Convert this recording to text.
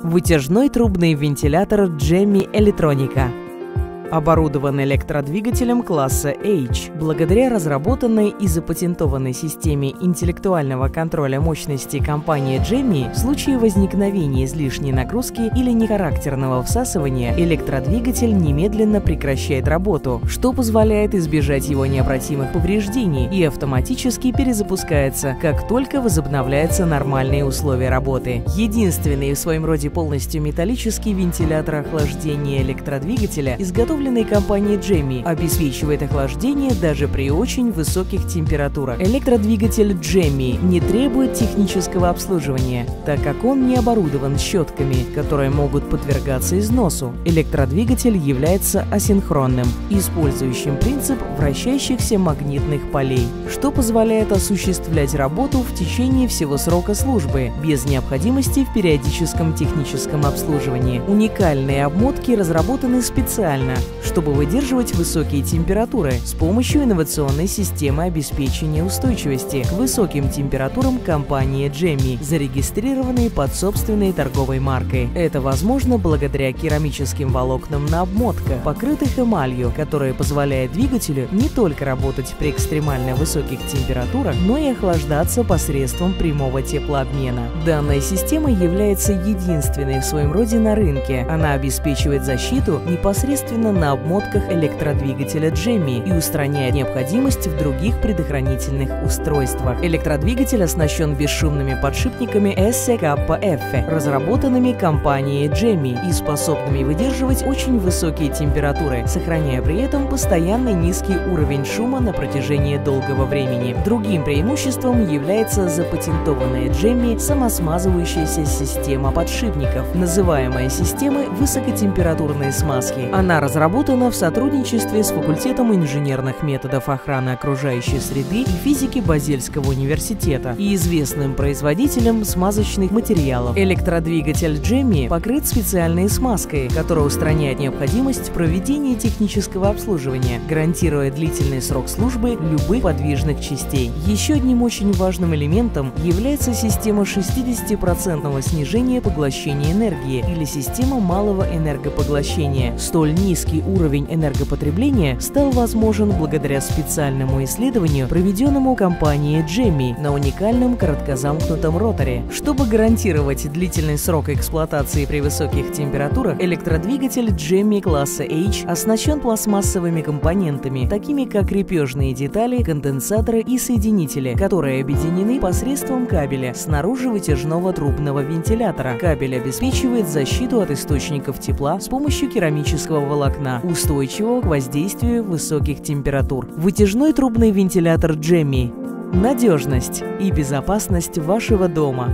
Вытяжной трубный вентилятор Gemmy Electronica. Оборудован электродвигателем класса H. Благодаря разработанной и запатентованной системе интеллектуального контроля мощности компании Gemmy, в случае возникновения излишней нагрузки или нехарактерного всасывания, электродвигатель немедленно прекращает работу, что позволяет избежать его необратимых повреждений и автоматически перезапускается, как только возобновляются нормальные условия работы. Единственный в своем роде полностью металлический вентилятор охлаждения электродвигателя, изготовленный компанией Gemmy, обеспечивает охлаждение даже при очень высоких температурах. Электродвигатель Gemmy не требует технического обслуживания, так как он не оборудован щетками, которые могут подвергаться износу. Электродвигатель является асинхронным, использующим принцип вращающихся магнитных полей, что позволяет осуществлять работу в течение всего срока службы, без необходимости в периодическом техническом обслуживании. Уникальные обмотки разработаны специально, чтобы выдерживать высокие температуры с помощью инновационной системы обеспечения устойчивости к высоким температурам компании Gemmy, зарегистрированной под собственной торговой маркой. Это возможно благодаря керамическим волокнам на обмотках, покрытых эмалью, которая позволяет двигателю не только работать при экстремально высоких температурах, но и охлаждаться посредством прямого теплообмена. Данная система является единственной в своем роде на рынке. Она обеспечивает защиту непосредственно на обмотках электродвигателя Gemmy и устраняет необходимость в других предохранительных устройствах. Электродвигатель оснащен бесшумными подшипниками SKF, разработанными компанией Gemmy и способными выдерживать очень высокие температуры, сохраняя при этом постоянный низкий уровень шума на протяжении долгого времени. Другим преимуществом является запатентованная Gemmy самосмазывающаяся система подшипников, называемая системой высокотемпературной смазки. Она разработана в сотрудничестве с факультетом инженерных методов охраны окружающей среды и физики Базельского университета и известным производителем смазочных материалов. Электродвигатель Gemmy покрыт специальной смазкой, которая устраняет необходимость проведения технического обслуживания, гарантируя длительный срок службы любых подвижных частей. Еще одним очень важным элементом является система 60% снижения поглощения энергии или система малого энергопоглощения. Столь низкий уровень энергопотребления стал возможен благодаря специальному исследованию, проведенному компанией Gemmy на уникальном короткозамкнутом роторе. Чтобы гарантировать длительный срок эксплуатации при высоких температурах, электродвигатель Gemmy класса H оснащен пластмассовыми компонентами, такими как крепежные детали, конденсаторы и соединители, которые объединены посредством кабеля снаружи вытяжного трубного вентилятора. Кабель обеспечивает защиту от источников тепла с помощью керамического волокна, устойчивого к воздействию высоких температур. Вытяжной трубный вентилятор Gemmy. Надежность и безопасность вашего дома.